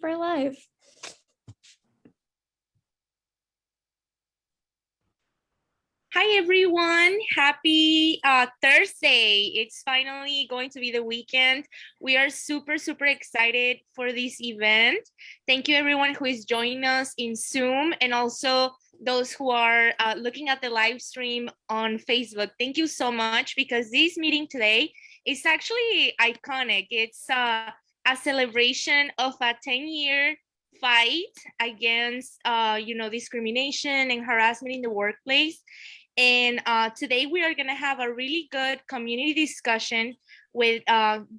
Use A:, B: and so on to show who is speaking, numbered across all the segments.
A: our life.
B: Hi everyone, happy Thursday. It's finally going to be the weekend. We are super excited for this event. Thank you everyone who is joining us in Zoom, and also those who are looking at the live stream on Facebook. Thank you so much, because this meeting today is actually iconic. It's a celebration of a 10-year fight against discrimination and harassment in the workplace. And today we are going to have a really good community discussion with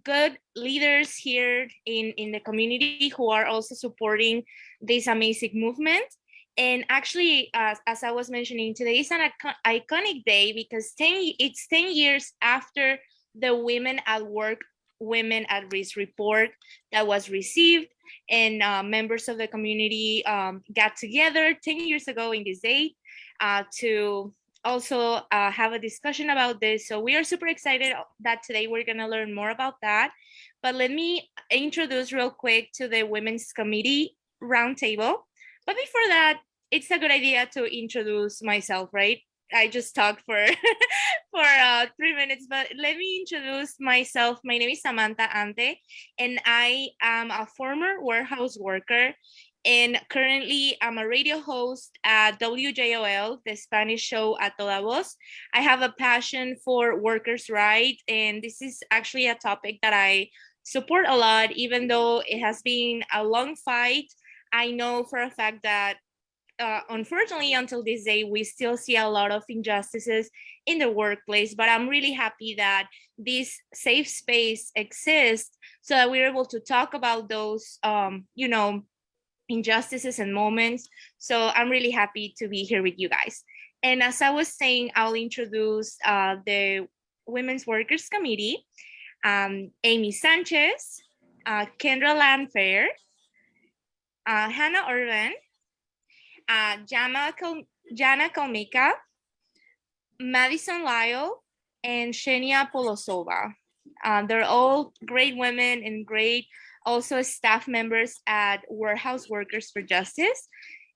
B: good leaders here in the community who are also supporting this amazing movement. And actually, as I was mentioning, today is an iconic day because it's 10 years after the Women at Work, Women at Risk report that was received, and members of the community got together 10 years ago in this date to also have a discussion about this. So we are super excited that today we're going to learn more about that. But let me introduce real quick to the Women's Committee Roundtable. But before that, it's a good idea to introduce myself, right? I just talked for for 3 minutes, but let me introduce myself. My name is Samantha Ante, and I am a former warehouse worker. And currently, I'm a radio host at WJOL, the Spanish show A Toda Voz. I have a passion for workers' rights, and this is actually a topic that I support a lot, even though it has been a long fight. I know for a fact that unfortunately, until this day, we still see a lot of injustices in the workplace, but I'm really happy that this safe space exists so that we're able to talk about those, injustices and moments. So I'm really happy to be here with you guys. And as I was saying, I'll introduce the Women's Workers Committee, Amy Sanchez, Kendra Landfair, Hannah Irvin, Jana Kalmika, Madison Lyle, and Shenia Polosova. They're all great women and great also staff members at Warehouse Workers for Justice.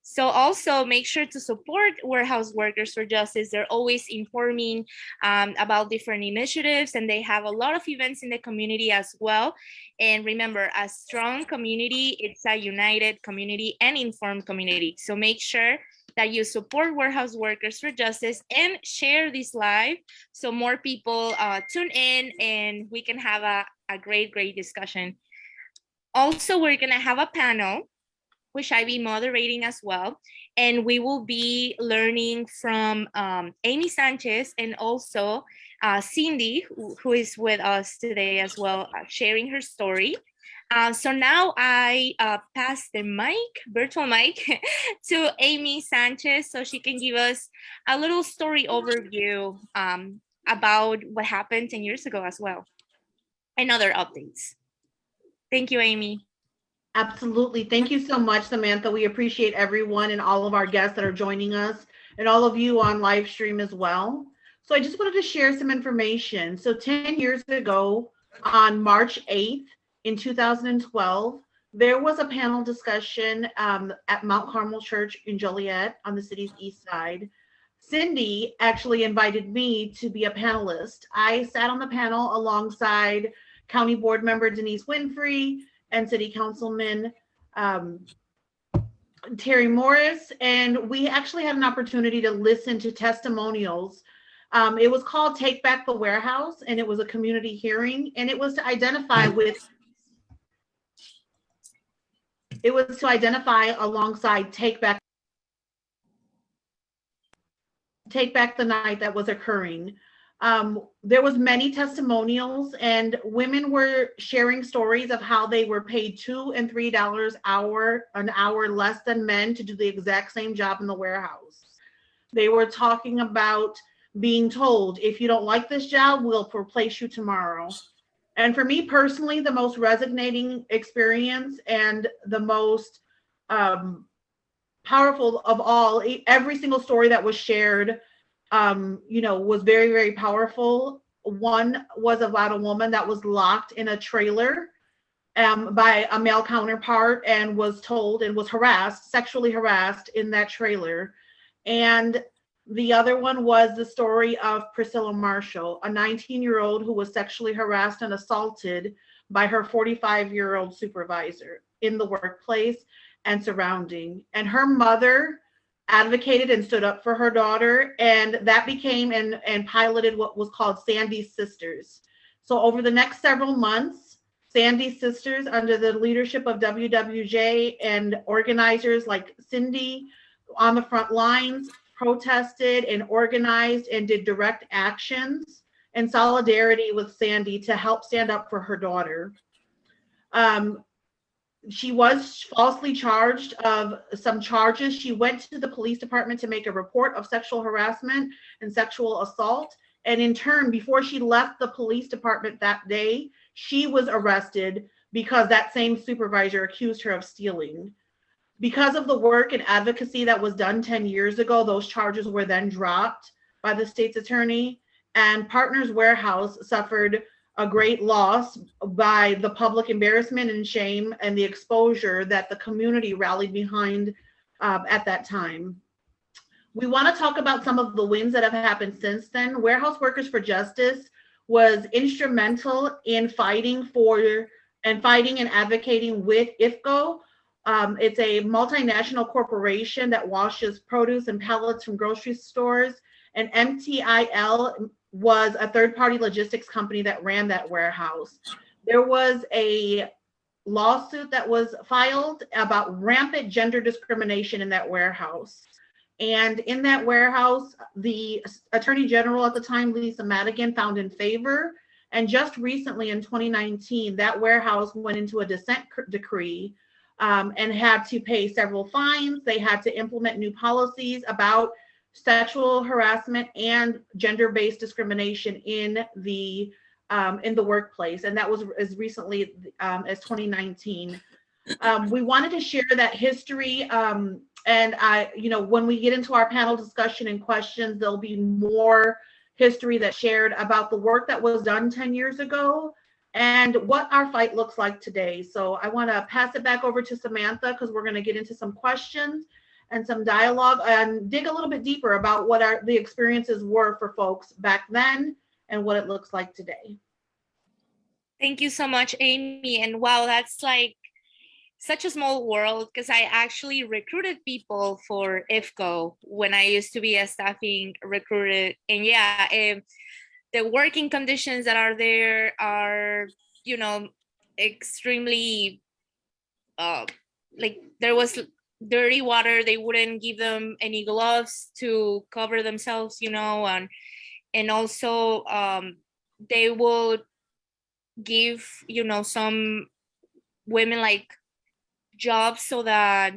B: So also make sure to support Warehouse Workers for Justice. They're always informing about different initiatives, and they have a lot of events in the community as well. And remember, a strong community, it's a united community and informed community. So make sure that you support Warehouse Workers for Justice and share this live so more people tune in and we can have a great discussion. Also, we're going to have a panel, which I be moderating as well. And we will be learning from Amy Sanchez and also Cindy, who is with us today as well, sharing her story. So now I pass the virtual mic, to Amy Sanchez so she can give us a little story overview about what happened 10 years ago as well, and other updates. Thank you, Amy.
C: Absolutely. Thank you so much, Samantha. We appreciate everyone and all of our guests that are joining us, and all of you on live stream as well. So I just wanted to share some information. So 10 years ago, on March 8th in 2012, there was a panel discussion at Mount Carmel Church in Joliet on the city's east side. Cindy actually invited me to be a panelist. I sat on the panel alongside County Board Member Denise Winfrey and City Councilman Terry Morris, and we actually had an opportunity to listen to testimonials. It was called Take Back the Warehouse, and it was a community hearing, and it was to identify alongside Take Back the Night that was occurring. There was many testimonials, and women were sharing stories of how they were paid $2 and $3 an hour less than men to do the exact same job in the warehouse. They were talking about being told, if you don't like this job, we'll replace you tomorrow. And for me personally, the most resonating experience and the most powerful of all, every single story that was shared was very, very powerful. One was about a woman that was locked in a trailer by a male counterpart and was told and was harassed, sexually harassed in that trailer. And the other one was the story of Priscilla Marshall, a 19-year-old who was sexually harassed and assaulted by her 45-year-old supervisor in the workplace and surrounding. And her mother advocated and stood up for her daughter, and that became and piloted what was called Sandy's Sisters. So over the next several months, Sandy's Sisters, under the leadership of WWJ and organizers like Cindy on the front lines, protested and organized and did direct actions in solidarity with Sandy to help stand up for her daughter. She was falsely charged of some charges. She went to the police department to make a report of sexual harassment and sexual assault. And in turn, before she left the police department that day, she was arrested because that same supervisor accused her of stealing. Because of the work and advocacy that was done 10 years ago, those charges were then dropped by the state's attorney, and Partners Warehouse suffered a great loss by the public embarrassment and shame and the exposure that the community rallied behind at that time. We want to talk about some of the wins that have happened since then. Warehouse Workers for Justice was instrumental in fighting and advocating with IFCO. It's a multinational corporation that washes produce and pallets from grocery stores, and MTIL was a third-party logistics company that ran that warehouse. There was a lawsuit that was filed about rampant gender discrimination in that warehouse. And in that warehouse, the Attorney General at the time, Lisa Madigan, found in favor. And just recently in 2019, that warehouse went into a dissent decree and had to pay several fines. They had to implement new policies about sexual harassment and gender-based discrimination in the workplace, and that was as recently as 2019. We wanted to share that history, and when we get into our panel discussion and questions, there'll be more history that's shared about the work that was done 10 years ago and what our fight looks like today. So I want to pass it back over to Samantha because we're going to get into some questions and some dialogue and dig a little bit deeper about what the experiences were for folks back then and what it looks like today.
B: Thank you so much, Amy. And wow, that's like such a small world, because I actually recruited people for IFCO when I used to be a staffing recruiter. And yeah, the working conditions that are there are, extremely, like there was dirty water. They wouldn't give them any gloves to cover themselves, and also they would give, some women like jobs so that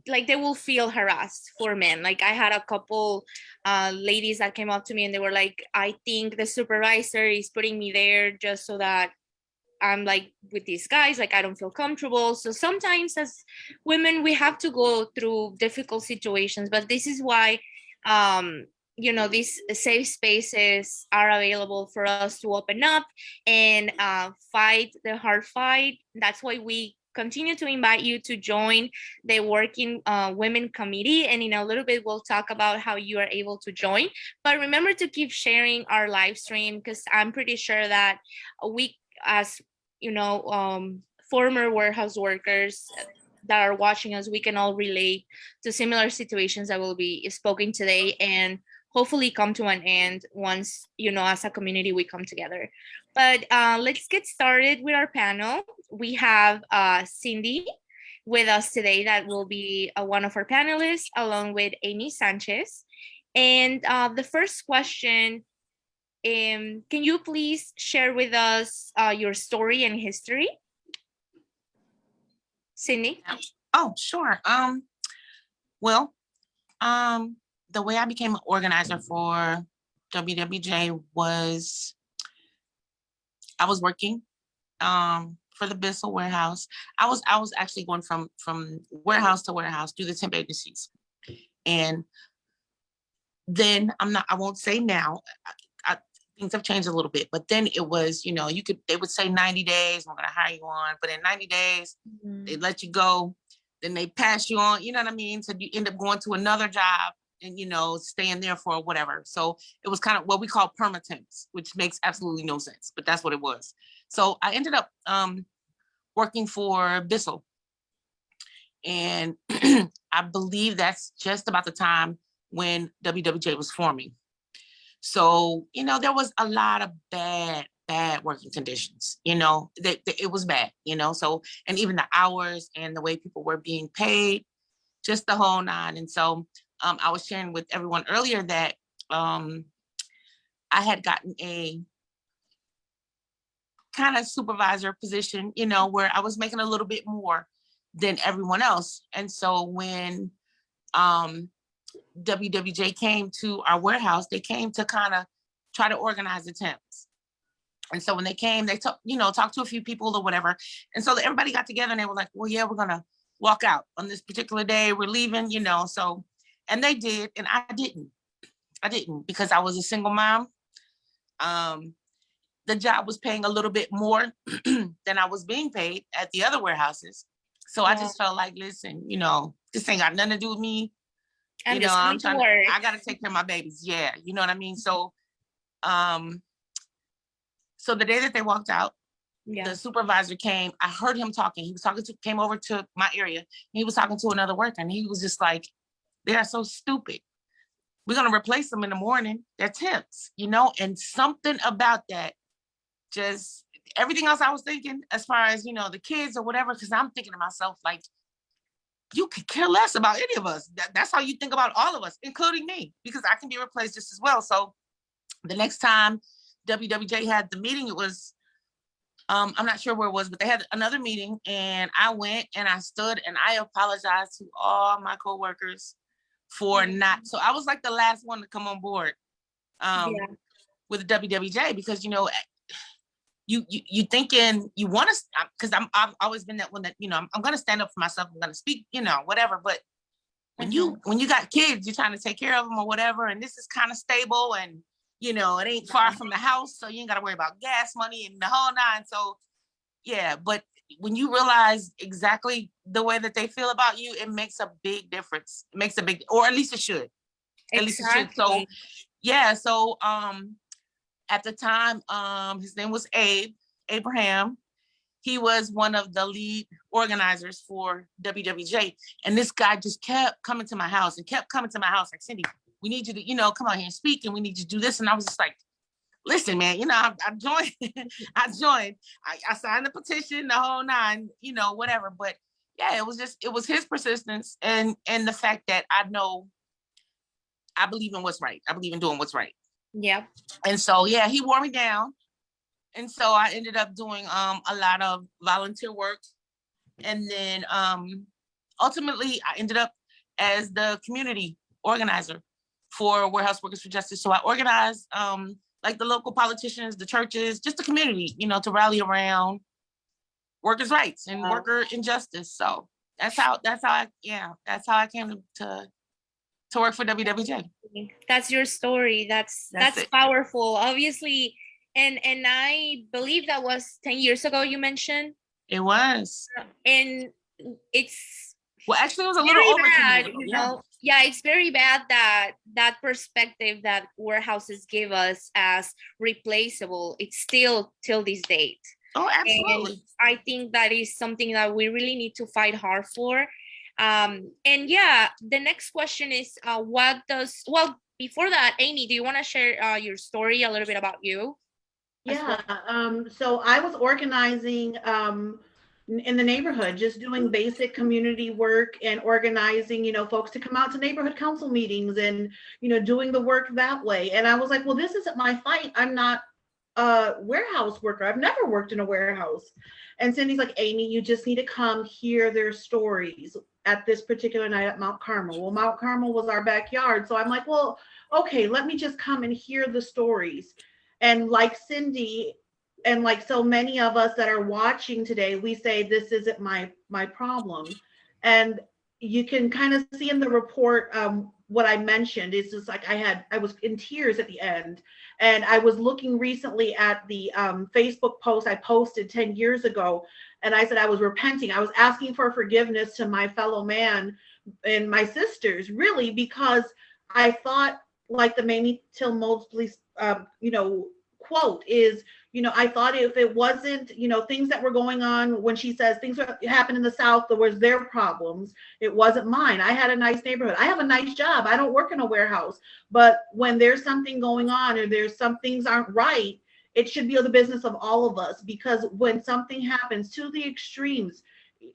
B: like they will feel harassed for men. Like I had a couple ladies that came up to me and they were like, I think the supervisor is putting me there just so that I'm like with these guys, like I don't feel comfortable. So sometimes as women, we have to go through difficult situations, but this is why, these safe spaces are available for us to open up and fight the hard fight. That's why we continue to invite you to join the Working Women Committee. And in a little bit, we'll talk about how you are able to join. But remember to keep sharing our live stream, because I'm pretty sure that we, as former warehouse workers that are watching us, we can all relate to similar situations that will be spoken today and hopefully come to an end once, as a community, we come together. But let's get started with our panel. We have Cindy with us today that will be one of our panelists, along with Amy Sanchez. And the first question, can you please share with us your story and history? Cindy?
A: Oh, sure. The way I became an organizer for WWJ was I was working for the Bissell warehouse. I was actually going from warehouse to warehouse through the temp agencies. And then I won't say now, things have changed a little bit, but then it was, they would say 90 days, we're going to hire you on, but in 90 days, they let you go, then they pass you on, you know what I mean? So you end up going to another job and, staying there for whatever. So it was kind of what we call permatemps, which makes absolutely no sense, but that's what it was. So I ended up working for Bissell. And I believe that's just about the time when WWJ was forming. So, there was a lot of bad working conditions, that it was bad, so, and even the hours and the way people were being paid, just the whole nine. And so I was sharing with everyone earlier that I had gotten a kind of supervisor position, where I was making a little bit more than everyone else. And so when WWJ came to our warehouse, they came to kind of try to organize the temps. And so when they came, they talked to a few people or whatever. And so everybody got together and they were like, well, yeah, we're going to walk out on this particular day. We're leaving, so, and they did. And I didn't because I was a single mom. The job was paying a little bit more than I was being paid at the other warehouses. So I just felt like, listen, this ain't got nothing to do with me. I got to take care of my babies. Yeah. You know what I mean? So, so the day that they walked out, the supervisor came, I heard him talking. He was came over to my area. He was talking to another worker and he was just like, they are so stupid. We're going to replace them in the morning. They're temps, and something about that, just everything else I was thinking as far as, the kids or whatever, because I'm thinking to myself, like, you could care less about any of us. That's how you think about all of us, including me, because I can be replaced just as well. So the next time WWJ had the meeting, it was, I'm not sure where it was, but they had another meeting and I went and I stood and I apologized to all my coworkers for not, so I was like the last one to come on board with WWJ because, you thinking you want to, because I've always been that one that, I'm going to stand up for myself. I'm going to speak, whatever. But when you got kids, you're trying to take care of them or whatever. And this is kind of stable and, it ain't far from the house. So you ain't got to worry about gas money and the whole nine. So yeah, but when you realize exactly the way that they feel about you, it makes a big difference. It makes a big, or at least it should. At least it should. So yeah. So, at the time, his name was Abraham. He was one of the lead organizers for WWJ. And this guy just kept coming to my house like, Cindy, we need you to, come out here and speak and we need you to do this. And I was just like, listen, man, I joined, I signed the petition, the whole nine, whatever. But yeah, it was his persistence and the fact that I believe in what's right. I believe in doing what's right.
B: Yeah.
A: And so, yeah, he wore me down. And so I ended up doing a lot of volunteer work. And then ultimately I ended up as the community organizer for Warehouse Workers for Justice. So I organized like the local politicians, the churches, just the community, to rally around workers' rights and worker injustice. So that's how I came to work for WWJ.
B: That's your story. That's powerful, obviously. And I believe that was 10 years ago you mentioned.
A: It was.
B: And it's
A: actually it was a little over
B: bad,
A: 10 years ago.
B: Yeah, it's very bad that perspective that warehouses give us as replaceable, it's still till this date.
A: Oh, absolutely.
B: And I think that is something that we really need to fight hard for. And yeah, the next question is before that, Amy, do you want to share your story a little bit about you?
C: Yeah, so I was organizing in the neighborhood, just doing basic community work and organizing, folks to come out to neighborhood council meetings and, doing the work that way. And I was like, well, this isn't my fight. I'm not a warehouse worker. I've never worked in a warehouse. And Cindy's like, Amy, you just need to come hear their stories at this particular night at Mount Carmel. Well, Mount Carmel was our backyard. So I'm like, well, okay, let me just come and hear the stories. And like Cindy, and like so many of us that are watching today, we say, this isn't my problem. And you can kind of see in the report, what I mentioned is just like I was in tears at the end. And I was looking recently at the Facebook post I posted 10 years ago. And I said I was repenting. I was asking for forgiveness to my fellow man and my sisters, really, because I thought, like the Mamie Till Mosley, quote is, I thought if it wasn't, things that were going on, when she says things that happened in the South, that was their problems. It wasn't mine. I had a nice neighborhood. I have a nice job. I don't work in a warehouse. But when there's something going on or there's some things aren't right, it should be the business of all of us, because when something happens to the extremes,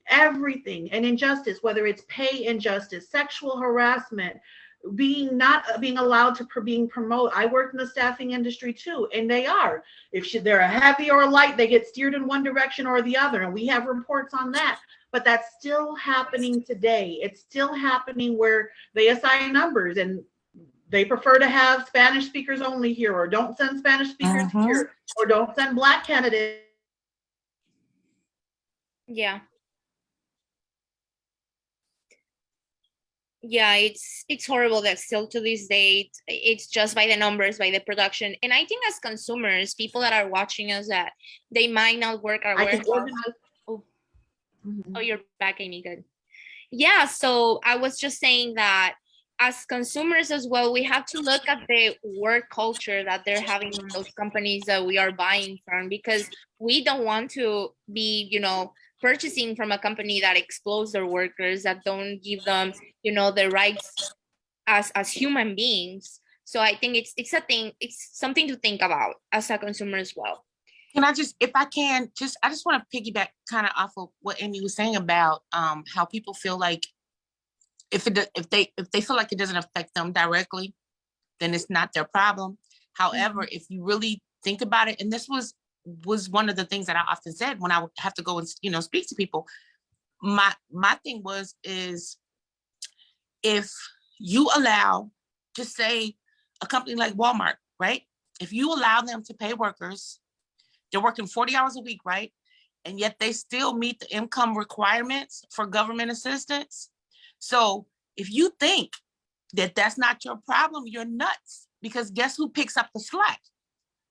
C: everything, and injustice, whether it's pay injustice, sexual harassment, not being allowed to being promote. I work in the staffing industry too, and they are. If they're a heavy or a light, they get steered in one direction or the other, and we have reports on that. But that's still happening today. It's still happening where they assign numbers and they prefer to have Spanish speakers only here, or don't send Spanish speakers here, or don't send Black candidates.
B: Yeah. Yeah, it's horrible that still to this date it's just by the numbers, by the production. And I think as consumers, people that are watching us, that they might not work our warehouse. Oh, you're back, Amy. Good. Yeah, so I was just saying that as consumers as well, we have to look at the work culture that they're having in those companies that we are buying from, because we don't want to be, purchasing from a company that exploits their workers, that don't give them, the rights as human beings. So I think it's something to think about as a consumer as well.
A: Can I just, if I can, I just want to piggyback kind of off of what Amy was saying about how people feel like if they feel like it doesn't affect them directly, then it's not their problem. However, if you really think about it, and this was one of the things that I often said when I would have to go and speak to people, my thing is if you allow, just say a company like Walmart, right? If you allow them to pay workers, they're working 40 hours a week, right? And yet they still meet the income requirements for government assistance. So if you think that that's not your problem, you're nuts, because guess who picks up the slack?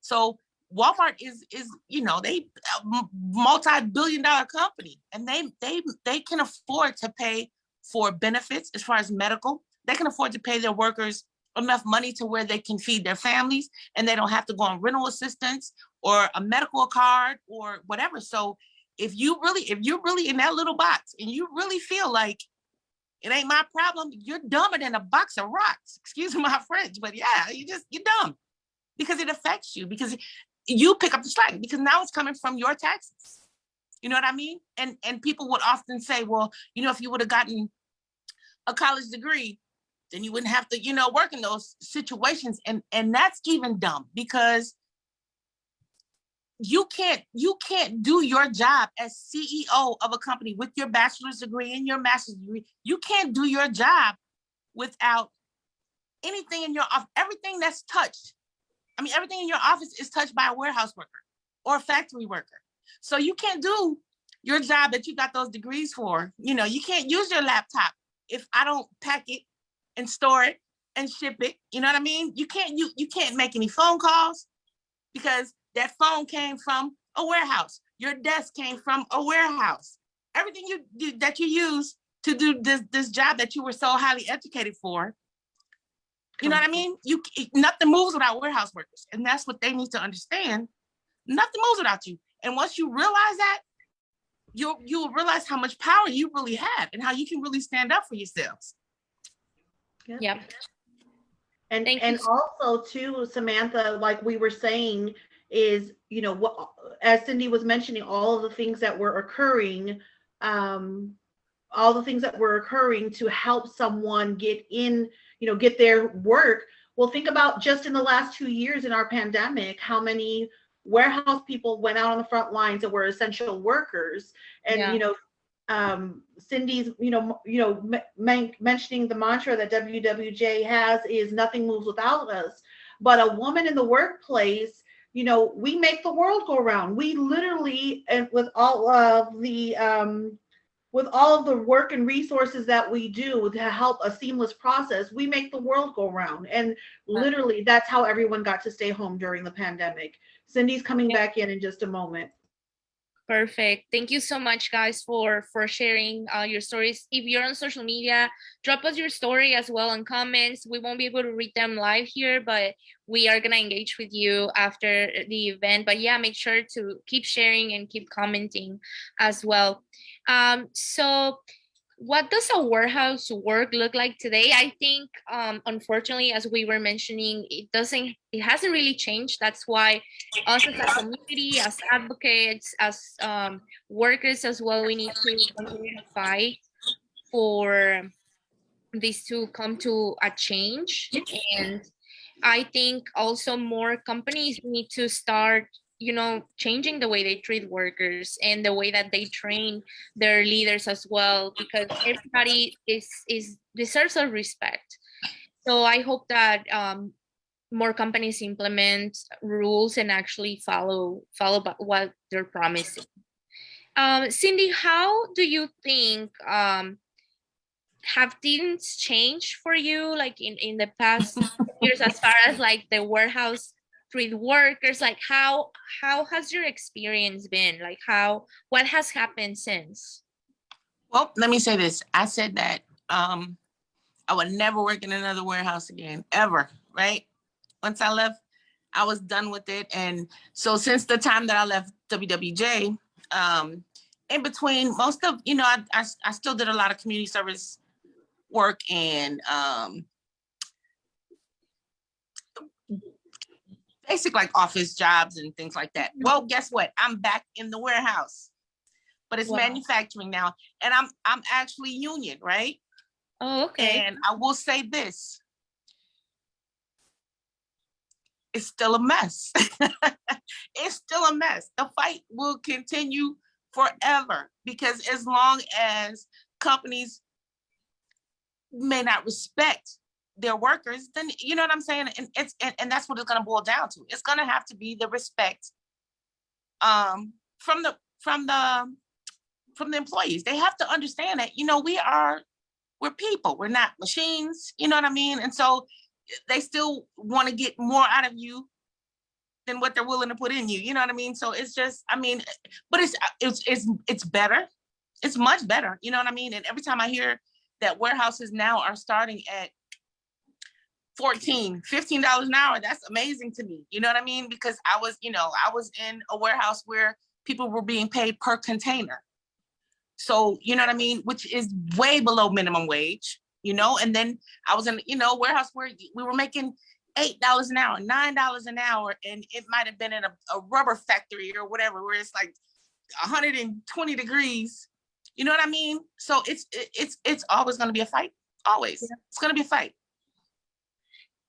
A: So Walmart is they a multi-billion-dollar company, and they can afford to pay for benefits as far as medical. They can afford to pay their workers enough money to where they can feed their families, and they don't have to go on rental assistance or a medical card or whatever. So if you're really in that little box and you really feel like it ain't my problem, you're dumber than a box of rocks. Excuse my French, but yeah, you're dumb, because it affects you, because you pick up the slack, because now it's coming from your taxes. You know what I mean? And people would often say, well, if you would have gotten a college degree, then you wouldn't have to, work in those situations. And that's even dumb, because you can't do your job as CEO of a company with your bachelor's degree and your master's degree. You can't do your job without anything in your office. Everything that's touched. I mean, everything in your office is touched by a warehouse worker or a factory worker. So you can't do your job that you got those degrees for. You can't use your laptop if I don't pack it and store it and ship it. You know what I mean? You can't make any phone calls, because that phone came from a warehouse. Your desk came from a warehouse. Everything that you use to do this job that you were so highly educated for, you know what I mean? Nothing moves without warehouse workers. And that's what they need to understand. Nothing moves without you. And once you realize that, you'll realize how much power you really have and how you can really stand up for yourselves.
B: Yeah.
C: And also too, Samantha, like we were saying, is, what, as Cindy was mentioning, all of the things that were occurring, to help someone get in, get their work. Well, think about just in the last 2 years in our pandemic, how many warehouse people went out on the front lines that were essential workers. And, Cindy's, mentioning the mantra that WWJ has is nothing moves without us. But a woman in the workplace, we make the world go round. We literally, and with all of the with all of the work and resources that we do to help a seamless process, we make the world go round. And literally, that's how everyone got to stay home during the pandemic. Cindy's coming back in just a moment.
B: Perfect. Thank you so much, guys, for sharing your stories. If you're on social media, drop us your story as well in comments. We won't be able to read them live here, but we are going to engage with you after the event. But yeah, make sure to keep sharing and keep commenting as well. So what does a warehouse work look like today? I think, unfortunately, as we were mentioning, it hasn't really changed. That's why us as a community, as advocates, as workers as well, we need to continue to fight for this to come to a change. And I think also more companies need to start, changing the way they treat workers and the way that they train their leaders as well, because everybody is deserves a respect. So I hope that more companies implement rules and actually follow what they're promising. Cindy, how do you think have things changed for you, like in the past years, as far as like the warehouse treat workers? Like how has your experience been? Like what has happened since?
A: Well, let me say this. I said that I would never work in another warehouse again, ever, right? Once I left, I was done with it. And so since the time that I left WWJ, in between most of, I still did a lot of community service work and basic like office jobs and things like that. Well, guess what? I'm back in the warehouse, but it's manufacturing now, and I'm actually union, right?
B: Oh, okay.
A: And I will say this: it's still a mess. It's still a mess. The fight will continue forever because as long as companies may not respect their workers, then you know what I'm saying? And that's what it's gonna boil down to. It's gonna have to be the respect from the employees. They have to understand that, we're people, we're not machines, you know what I mean? And so they still want to get more out of you than what they're willing to put in you, you know what I mean? So it's just, but it's better. It's much better, you know what I mean? And every time I hear that warehouses now are starting at $14, $15 an hour, that's amazing to me. You know what I mean? Because I was in a warehouse where people were being paid per container. So, you know what I mean? Which is way below minimum wage, and then I was in, a warehouse where we were making $8 an hour, $9 an hour. And it might've been in a rubber factory or whatever, where it's like 120 degrees. You know what I mean? So it's always going to be a fight. Always. Yeah. It's going to be a fight.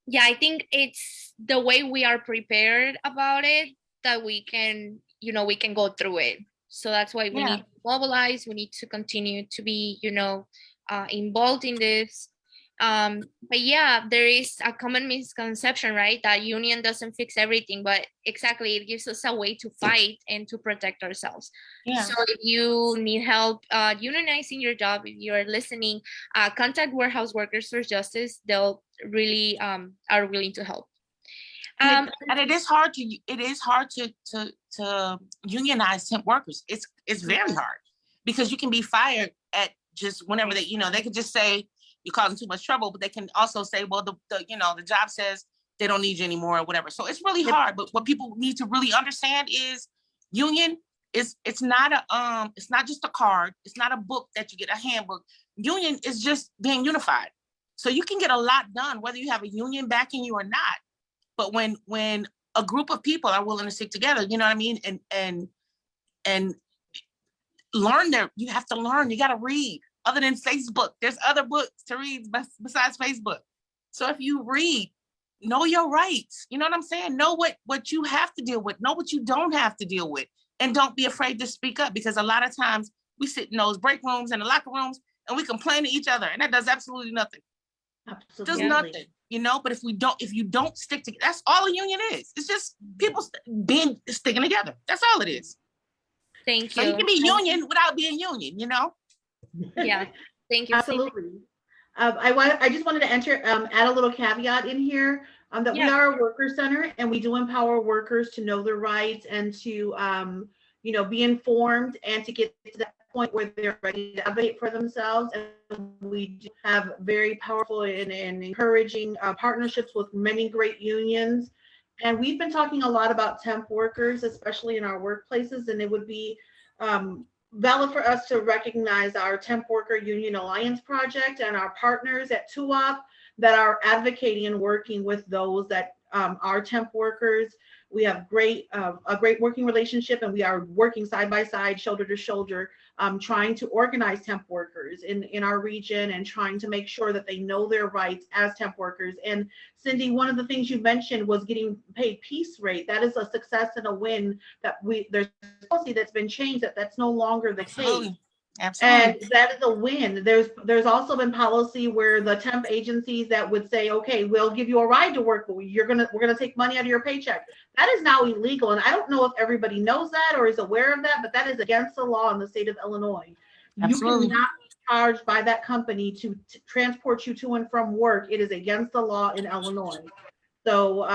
B: Yeah, I think it's the way we are prepared about it that we can go through it. So that's why we need to mobilize. We need to continue to be, involved in this. But yeah, there is a common misconception, right? That union doesn't fix everything, but exactly, it gives us a way to fight and to protect ourselves. Yeah. So if you need help unionizing your job, if you are listening, contact Warehouse Workers for Justice. They'll really are willing to help.
A: And it is hard to unionize temp workers. It's very hard because you can be fired at just whenever they could just say you're causing too much trouble, but they can also say, well, the job says they don't need you anymore or whatever. So it's really hard. But what people need to really understand is union it's not just a card. It's not a book that you get, a handbook. Union is just being unified. So you can get a lot done whether you have a union backing you or not. But when a group of people are willing to stick together, you know what I mean, and learn you have to learn. You got to read. Other than Facebook, there's other books to read besides Facebook. So if you read, know your rights. You know what I'm saying? Know what you have to deal with. Know what you don't have to deal with, and don't be afraid to speak up, because a lot of times we sit in those break rooms and the locker rooms and we complain to each other, and that does absolutely nothing. Absolutely. Does nothing, But if you don't stick together, that's all a union is. It's just people sticking together. That's all it is.
B: Thank you.
A: So you can be union without being union,
B: Yeah, thank you. Cindy.
C: Absolutely. I just wanted to add a little caveat in here, that we
B: Yeah.
C: are a worker center and we do empower workers to know their rights and to, be informed and to get to that point where they're ready to advocate for themselves. And we do have very powerful and encouraging partnerships with many great unions. And we've been talking a lot about temp workers, especially in our workplaces, and it would be valid for us to recognize our Temp Worker Union Alliance Project and our partners at TUOP that are advocating and working with those that are temp workers. We have a great working relationship, and we are working side by side, shoulder to shoulder, trying to organize temp workers in our region and trying to make sure that they know their rights as temp workers. And Cindy, one of the things you mentioned was getting paid piece rate. That is a success and a win that there's policy that's been changed that's no longer the case.
A: Absolutely.
C: And
A: Absolutely.
C: that is a win. There's also been policy where the temp agencies that would say, okay, we'll give you a ride to work, but we're gonna take money out of your paycheck. That is now illegal. And I don't know if everybody knows that or is aware of that, but that is against the law in the state of Illinois.
A: Absolutely.
C: You cannot be charged by that company to transport you to and from work. It is against the law in Illinois. So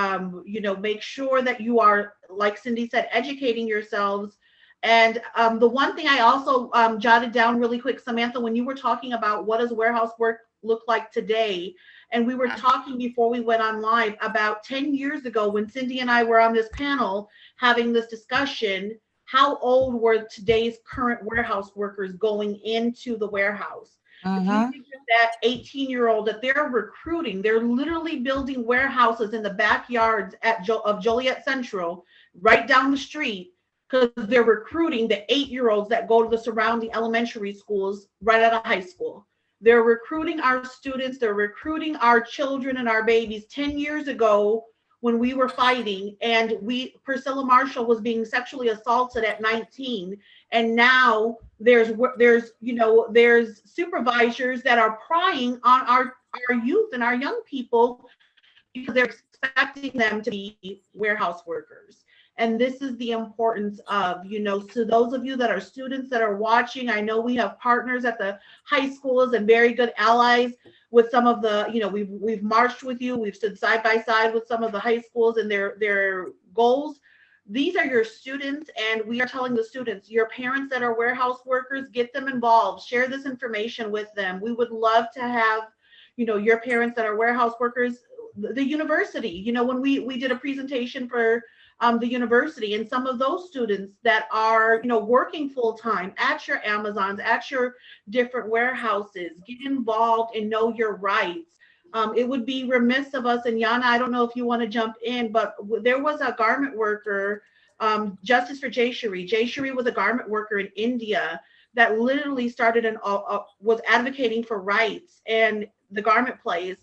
C: make sure that you are, like Cindy said, educating yourselves. And the one thing I also jotted down really quick, Samantha, when you were talking about what does warehouse work look like today, and we were talking before we went on live about 10 years ago when Cindy and I were on this panel having this discussion, how old were today's current warehouse workers going into the warehouse? If you think of that 18-year-old that they're recruiting, they're literally building warehouses in the backyards of Joliet Central, right down the street, because they're recruiting the 8-year-olds that go to the surrounding elementary schools right out of high school. They're recruiting our students, they're recruiting our children and our babies. 10 years ago, when we were fighting, and Priscilla Marshall was being sexually assaulted at 19, and now there's supervisors that are prying on our youth and our young people because they're expecting them to be warehouse workers. And this is the importance of, to those of you that are students that are watching, I know we have partners at the high schools and very good allies with some of the, we've marched with you, we've stood side by side with some of the high schools and their goals. These are your students, and we are telling the students, your parents that are warehouse workers, get them involved, share this information with them. We would love to have, your parents that are warehouse workers, the university, when we did a presentation for the university, and some of those students that are working full-time at your Amazons, at your different warehouses, get involved and know your rights. It would be remiss of us, and Yana, I don't know if you want to jump in, but there was a garment worker, Justice for Jayshree. Jayshree was a garment worker in India that literally started was advocating for rights and the garment place.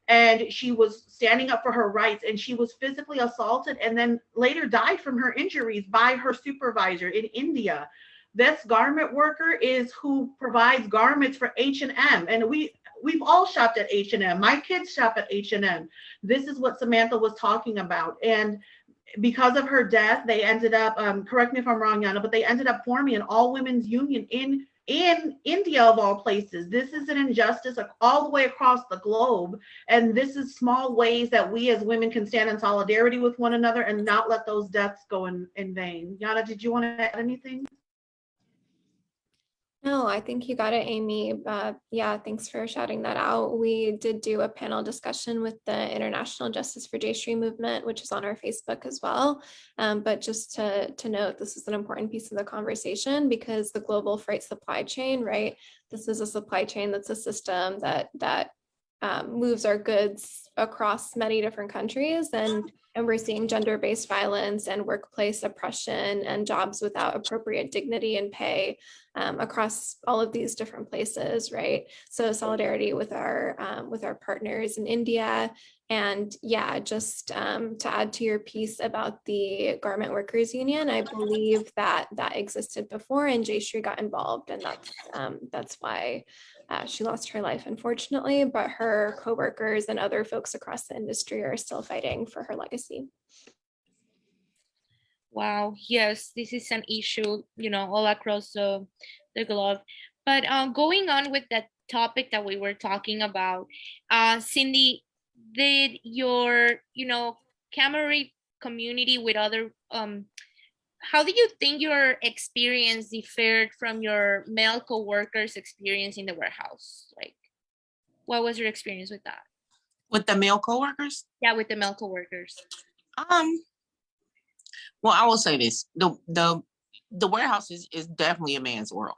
C: And she was standing up for her rights, and she was physically assaulted and then later died from her injuries by her supervisor in India. This garment worker is who provides garments for H&M. And we've all shopped at H&M. My kids shop at H&M. This is what Samantha was talking about. And because of her death, they ended up, correct me if I'm wrong, Yana, but they ended up forming an all-women's union in India, of all places. This is an injustice all the way across the globe. And this is small ways that we as women can stand in solidarity with one another and not let those deaths go in vain. Yana, did you want to add anything?
D: No, I think you got it, Amy. Yeah, thanks for shouting that out. We did do a panel discussion with the International Justice for Jayshree movement, which is on our Facebook as well. But just to note, this is an important piece of the conversation because the global freight supply chain, right? This is a supply chain that's a system that moves our goods across many different countries, and we're seeing gender-based violence and workplace oppression and jobs without appropriate dignity and pay across all of these different places, right? So solidarity with our partners in India. And yeah, just to add to your piece about the Garment Workers Union, I believe that existed before, and Jayshree got involved, and that's why she lost her life, unfortunately, but her coworkers and other folks across the industry are still fighting for her legacy.
B: Wow, yes, this is an issue, all across the globe. But going on with that topic that we were talking about, Cindy, did your, camera community with other, how do you think your experience differed from your male coworkers' experience in the warehouse? Like, what was your experience with that?
A: With the male coworkers?
B: Yeah, with the male coworkers.
A: Well, I will say this: the warehouse is definitely a man's world.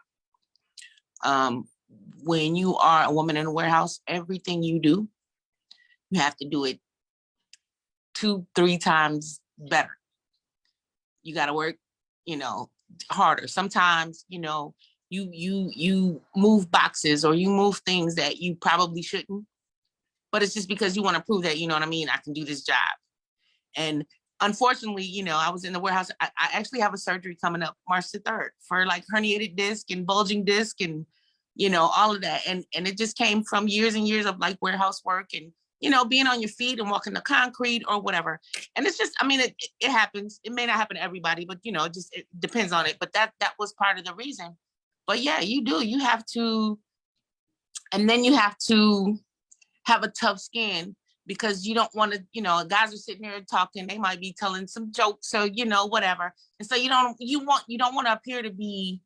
A: When you are a woman in a warehouse, everything you do, you have to do it 2-3 times better. You got to work, harder. Sometimes, you move boxes or you move things that you probably shouldn't, but it's just because you want to prove that, you know what I mean, I can do this job. And unfortunately, I was in the warehouse. I actually have a surgery coming up March the 3rd for like herniated disc and bulging disc and, all of that. And it just came from years and years of like warehouse work and, being on your feet and walking the concrete or whatever. And it's just, it happens. It may not happen to everybody, but it depends on it. But that was part of the reason. But yeah, you do. You have to, and then you have to have a tough skin because you don't want to, guys are sitting there talking, they might be telling some jokes, so whatever. And so you don't want to appear to be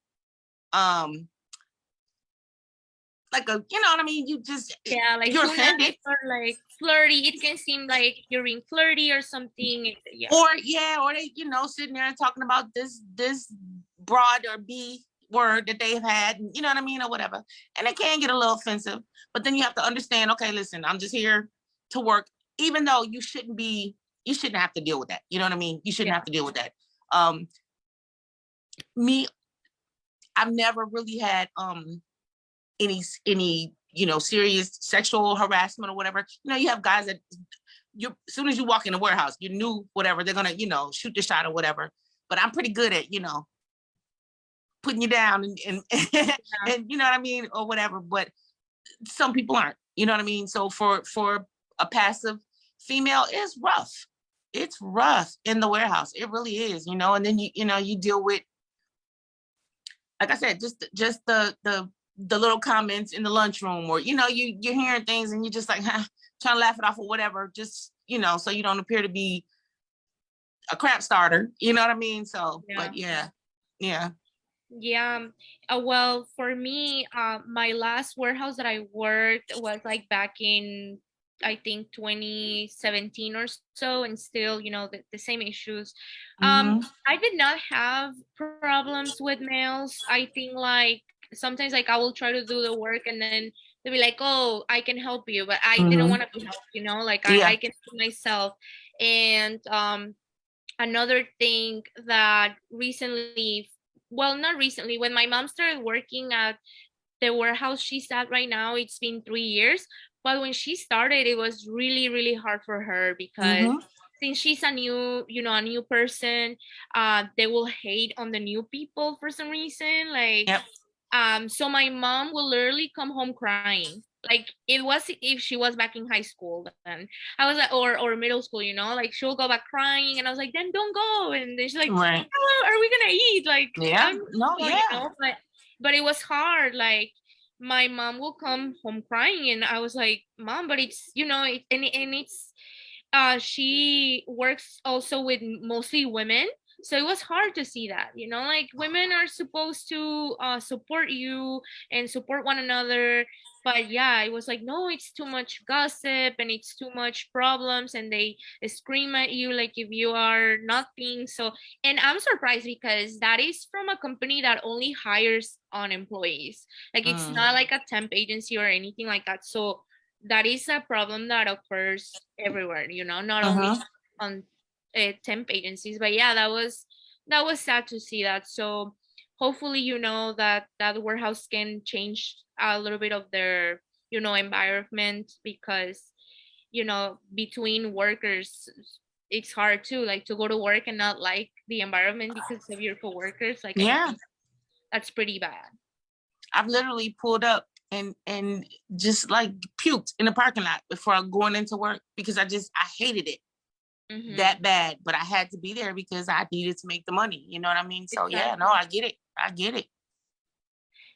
A: like a, what I mean? You just,
B: like
A: you're offended.
B: Or like flirty. It can seem like you're being flirty or something. Yeah.
A: Or they, sitting there and talking about this broad or B word that they've had, you know what I mean, or whatever. And it can get a little offensive, but then you have to understand, okay, listen, I'm just here to work, even though you shouldn't have to deal with that. You know what I mean? You shouldn't have to deal with that. I've never really had any serious sexual harassment or whatever. You have guys that as soon as you walk in the warehouse, you knew whatever, they're gonna, shoot the shot or whatever. But I'm pretty good at, putting you down and and you know what I mean, or whatever. But some people aren't, you know what I mean? So for a passive female, it's rough. It's rough in the warehouse. It really is, and then you deal with, like I said, just the little comments in the lunchroom, or you're hearing things and you're just like, trying to laugh it off or whatever, just so you don't appear to be a crap starter, you know what I mean? So but yeah.
B: Well, for me, my last warehouse that I worked was like back in, I think, 2017 or so, and still, the same issues. I did not have problems with males. I think like sometimes like I will try to do the work and then they'll be like, oh, I can help you, but I didn't want to be helped, like I can do myself. And another thing that recently, well, not recently, when my mom started working at the warehouse she's at right now, it's been 3 years. But when she started, it was really, really hard for her because since she's a new person, they will hate on the new people for some reason. Like, so my mom will literally come home crying. Like it was if she was back in high school, then I was like, or middle school, like she'll go back crying, and I was like, then don't go. And then she's like,
A: right.
B: How are we gonna eat? Like, but it was hard. Like my mom will come home crying, and I was like, Mom, but it's and it's she works also with mostly women. So it was hard to see that, like women are supposed to support you and support one another. But yeah, it was like, no, it's too much gossip and it's too much problems, and they scream at you like if you are nothing. So, and I'm surprised because that is from a company that only hires on employees. Like it's not like a temp agency or anything like that. So that is a problem that occurs everywhere, not only on temp agencies. But yeah, that was sad to see that. So hopefully that warehouse can change a little bit of their environment, because between workers it's hard too, like to go to work and not like the environment because of your coworkers. Like I think that's pretty bad.
A: I've literally pulled up and just like puked in the parking lot before going into work because I hated it that bad, but I had to be there because I needed to make the money. You know what I mean? So yeah, no, I get it.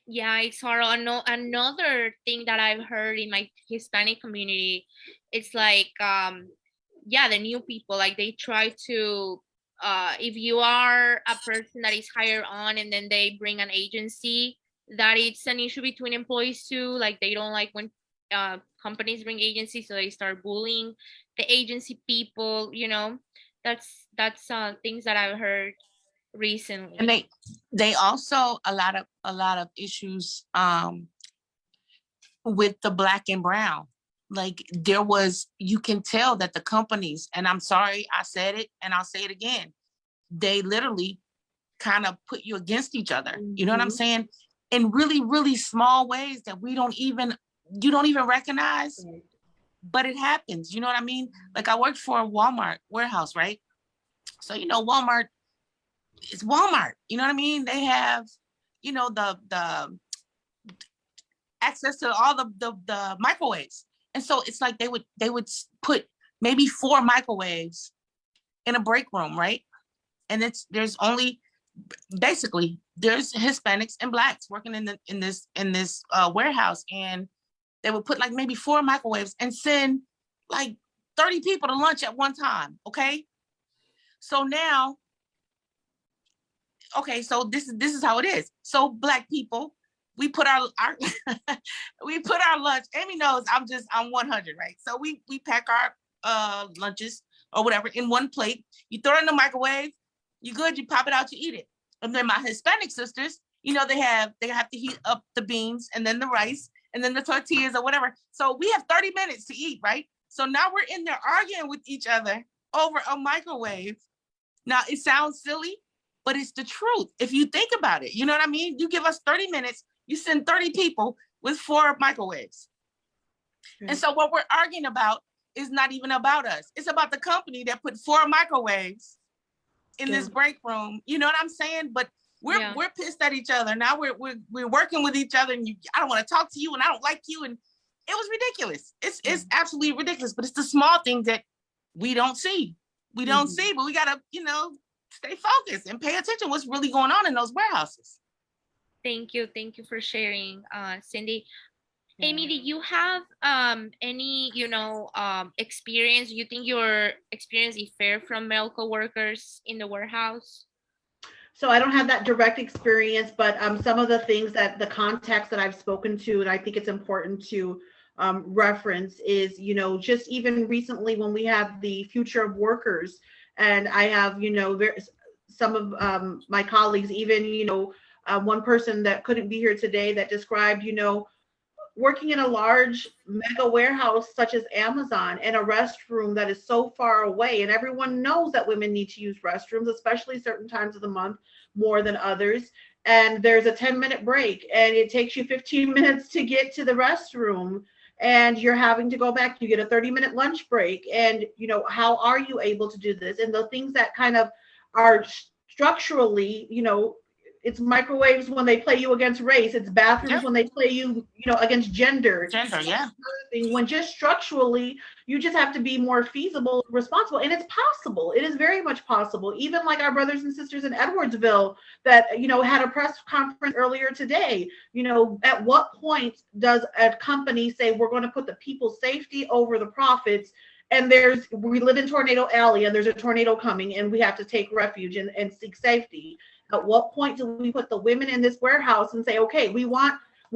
B: Yeah, it's hard. Another thing that I've heard in my Hispanic community, it's like, yeah, the new people, like they try to, if you are a person that is hired on and then they bring an agency, that it's an issue between employees too. Like they don't like when companies bring agencies, so they start bullying the agency people. That's things that I've heard recently.
A: And they also a lot of issues with the black and brown. Like you can tell that the companies, and I'm sorry I said it and I'll say it again, they literally kind of put you against each other. You know what I'm saying? In really, really small ways that you don't even recognize, but it happens. You know what I mean? Like I worked for a Walmart warehouse, right? So, Walmart is Walmart. You know what I mean? They have, the access to all the microwaves. And so it's like they would put maybe 4 microwaves in a break room, right? And there's Hispanics and blacks working in this warehouse, and they would put like maybe 4 microwaves and send like 30 people to lunch at one time. Okay. So now, so this is how it is. So black people, we put our we put our lunch. Amy knows I'm 100, right? So we pack our lunches or whatever in one plate. You throw it in the microwave. You good? You pop it out. You eat it. And then my Hispanic sisters, they have to heat up the beans and then the rice and then the tortillas or whatever. So we have 30 minutes to eat, right? So now we're in there arguing with each other over a microwave. Now it sounds silly, but it's the truth. If you think about it, you know what I mean? You give us 30 minutes, you send 30 people with 4 microwaves. Okay. And so what we're arguing about is not even about us. It's about the company that put 4 microwaves in this break room. You know what I'm saying? But we're pissed at each other. Now we're working with each other, and I don't want to talk to you, and I don't like you. And it was ridiculous. It's absolutely ridiculous, but it's the small things that we don't see. We don't see, but we gotta, stay focused and pay attention what's really going on in those warehouses.
B: Thank you for sharing, Cindy. Amy, did you have any experience? You think your experience differ from male coworkers in the warehouse?
C: So I don't have that direct experience, but some of the things that the context that I've spoken to, and I think it's important to reference is, just even recently when we have the future of workers, and I have, some of my colleagues, even, one person that couldn't be here today that described, working in a large mega warehouse such as Amazon and a restroom that is so far away. And everyone knows that women need to use restrooms, especially certain times of the month more than others. And there's a 10-minute break and it takes you 15 minutes to get to the restroom and you're having to go back. You get a 30-minute lunch break. And, how are you able to do this? And the things that kind of are structurally, it's microwaves when they play you against race. It's bathrooms when they play you, against gender.
A: Yeah.
C: When just structurally, you just have to be more feasible, responsible. And it's possible. It is very much possible. Even like our brothers and sisters in Edwardsville that, had a press conference earlier today. At what point does a company say we're going to put the people's safety over the profits? And we live in Tornado Alley and there's a tornado coming and we have to take refuge and seek safety. At what point do we put the women in this warehouse and say, okay, we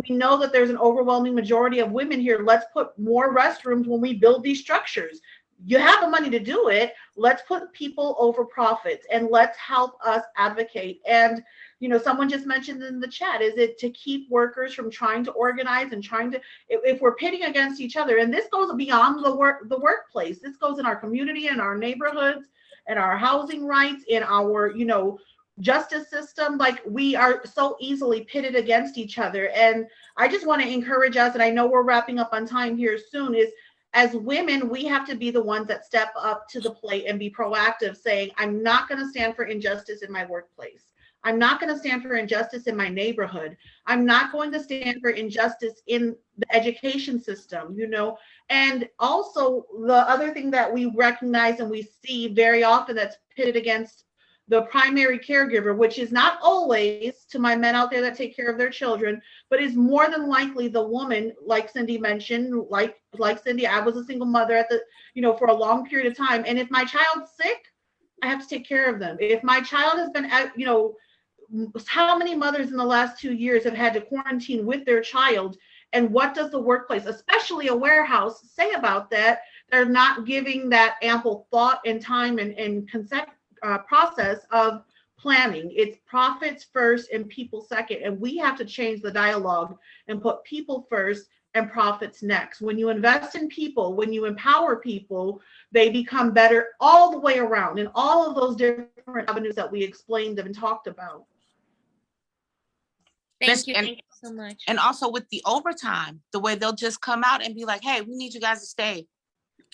C: know that there's an overwhelming majority of women here. Let's put more restrooms when we build these structures. You have the money to do it. Let's put people over profits and let's help us advocate. And, someone just mentioned in the chat, is it to keep workers from trying to organize and if we're pitting against each other, and this goes beyond the workplace, this goes in our community, in our neighborhoods, and our housing rights, in our, justice system, like we are so easily pitted against each other. And I just want to encourage us, and I know we're wrapping up on time here soon, is as women, we have to be the ones that step up to the plate and be proactive, saying, I'm not going to stand for injustice in my workplace. I'm not going to stand for injustice in my neighborhood. I'm not going to stand for injustice in the education system, And also the other thing that we recognize and we see very often that's pitted against the primary caregiver, which is not always, to my men out there that take care of their children, but is more than likely the woman, like Cindy mentioned, like Cindy, I was a single mother at the, for a long period of time. And if my child's sick, I have to take care of them. If my child has been at, how many mothers in the last 2 years have had to quarantine with their child? And what does the workplace, especially a warehouse, say about that? They're not giving that ample thought and time and consent process of planning. It's profits first and people second. And we have to change the dialogue and put people first and profits next. When you invest in people, when you empower people, they become better all the way around in all of those different avenues that we explained and talked about.
B: Thank you so much.
A: And also with the overtime, the way they'll just come out and be like, hey, we need you guys to stay,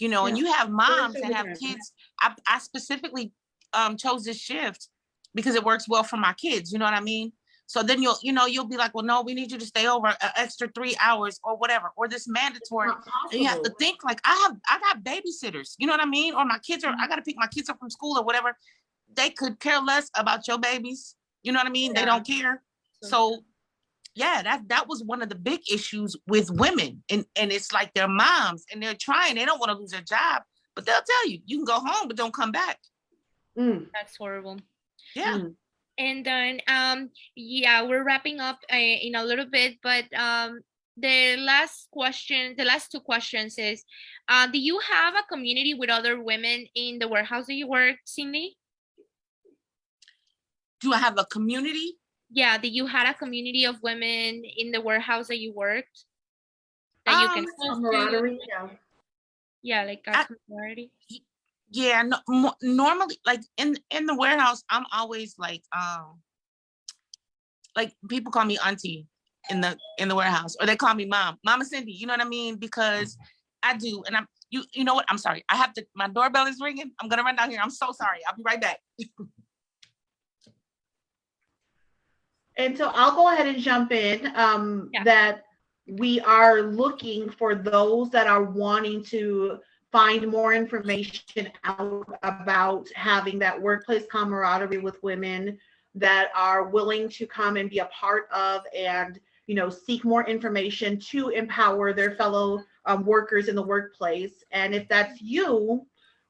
A: and you have moms that have kids. I specifically chose this shift because it works well for my kids. You know what I mean? So then you'll be like, well, no, we need you to stay over an extra 3 hours or whatever, or this mandatory. And you have to think like, I got babysitters, you know what I mean? Or my kids I got to pick my kids up from school or whatever. They could care less about your babies. You know what I mean? Yeah. They don't care. So yeah, that was one of the big issues with women. And it's like they're moms and they're trying, they don't want to lose their job, but they'll tell you, you can go home, but don't come back.
B: That's horrible.
A: Yeah.
B: And then, we're wrapping up in a little bit, but the last two questions is, do you have a community with other women in the warehouse that you work, Cindy?
A: Do I have a community?
B: Yeah, that you had a community of women in the warehouse that you worked? That you can
C: camaraderie,
B: yeah, like a camaraderie.
A: Yeah, no, normally, like in the warehouse, I'm always like people call me auntie in the warehouse, or they call me Mama Cindy. You know what I mean? Because I do, and you know what? I'm sorry. I have to. My doorbell is ringing. I'm gonna run down here. I'm so sorry. I'll be right back.
C: And so I'll go ahead and jump in. That we are looking for those that are wanting to find more information out about having that workplace camaraderie with women, that are willing to come and be a part of and seek more information to empower their fellow workers in the workplace. And if that's you,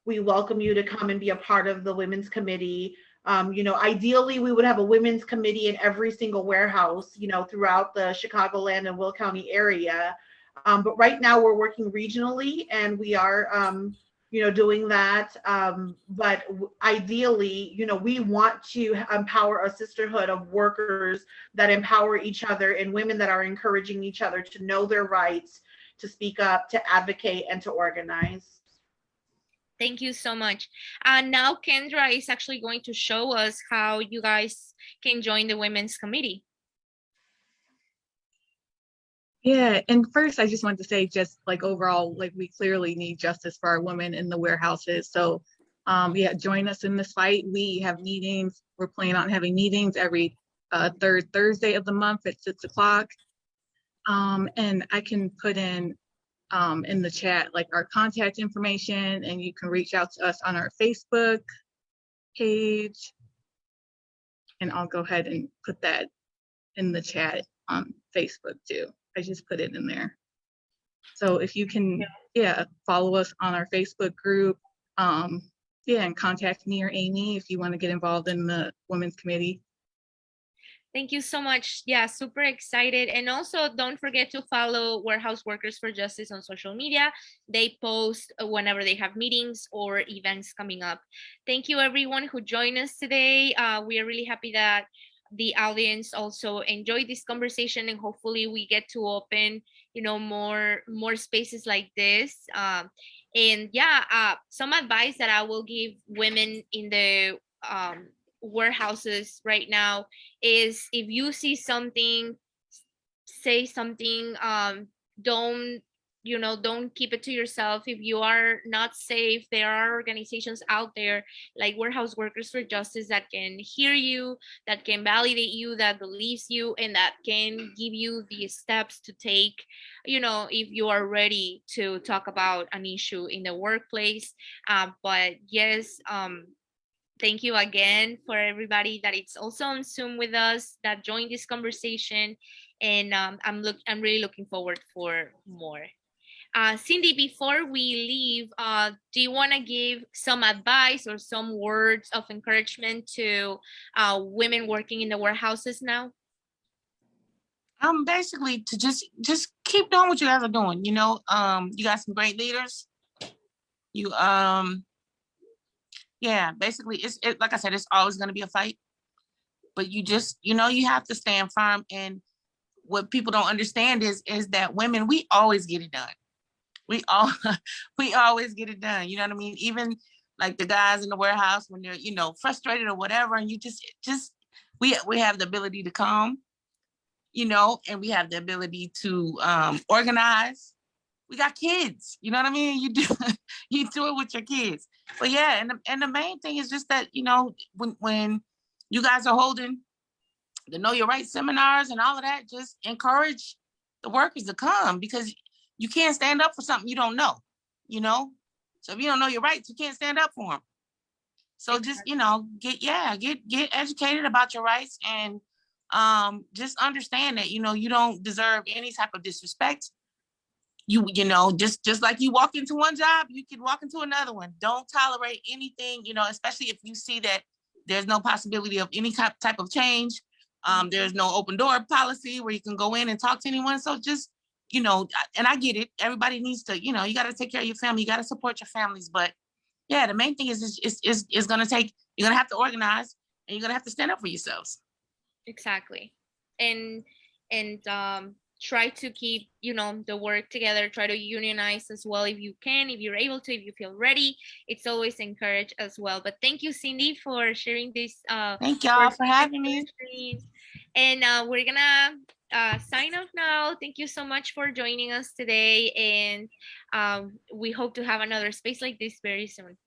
C: we welcome you to come and be a part of the Women's Committee. Ideally, we would have a women's committee in every single warehouse, throughout the Chicagoland and Will County area. But right now we're working regionally, and we are, doing that. But ideally, we want to empower a sisterhood of workers that empower each other, and women that are encouraging each other to know their rights, to speak up, to advocate, and to organize.
B: Thank you so much. Now Kendra is actually going to show us how you guys can join the Women's Committee.
E: Yeah, and first I just wanted to say, just like overall, like we clearly need justice for our women in the warehouses. So join us in this fight. We have meetings. We're planning on having meetings every third Thursday of the month at 6 o'clock. And I can put in the chat like our contact information, and you can reach out to us on our Facebook page, and I'll go ahead and put that in the chat on Facebook too. I just put it in there. So if you can follow us on our Facebook group, and contact me or Amy if you want to get involved in the Women's Committee.
B: Thank you so much. Yeah, super excited. And also don't forget to follow Warehouse Workers for Justice on social media. They post whenever they have meetings or events coming up. Thank you everyone who joined us today. We are really happy that the audience also enjoyed this conversation, and hopefully we get to open, more spaces like this. Some advice that I will give women in the warehouses right now is, if you see something, say something. Don't keep it to yourself. If you are not safe, there are organizations out there like Warehouse Workers for Justice that can hear you, that can validate you, that believes you, and that can give you the steps to take, if you are ready to talk about an issue in the workplace. But yes, thank you again for everybody that it's also on Zoom with us that joined this conversation. And I'm really looking forward for more. Cindy, before we leave, do you want to give some advice or some words of encouragement to women working in the warehouses now?
A: Basically to just keep doing what you guys are doing. You know, you got some great leaders. You yeah, basically like I said, it's always going to be a fight, but you just, you know, you have to stand firm. And what people don't understand is that women, we always get it done. We all we always get it done. You know what I mean? Even like the guys in the warehouse when they're, you know, frustrated or whatever, and you just we have the ability to calm, you know, and we have the ability to organize. We got kids, you know what I mean? You do you do it with your kids. But yeah, and the main thing is just that, you know, when you guys are holding the Know Your Rights seminars and all of that, just encourage the workers to come, because you can't stand up for something you don't know, you know? So if you don't know your rights, you can't stand up for them. So just, you know, get educated about your rights, and just understand that, you know, you don't deserve any type of disrespect. You know, just like you walk into one job, you can walk into another one. Don't tolerate anything, you know, especially if you see that there's no possibility of any type of change. There's no open door policy where you can go in and talk to anyone. So just, you know, and I get it. Everybody needs to, you know, you got to take care of your family. You got to support your families. But yeah, the main thing is going to take, you're going to have to organize, and you're going to have to stand up for yourselves.
B: Exactly. And try to keep, you know, the work together. Try to unionize as well if you can, if you're able to, if you feel ready. It's always encouraged as well. But thank you, Cindy, for sharing this.
A: Thank y'all for having me.
B: And we're gonna sign off now. Thank you so much for joining us today, and we hope to have another space like this very soon.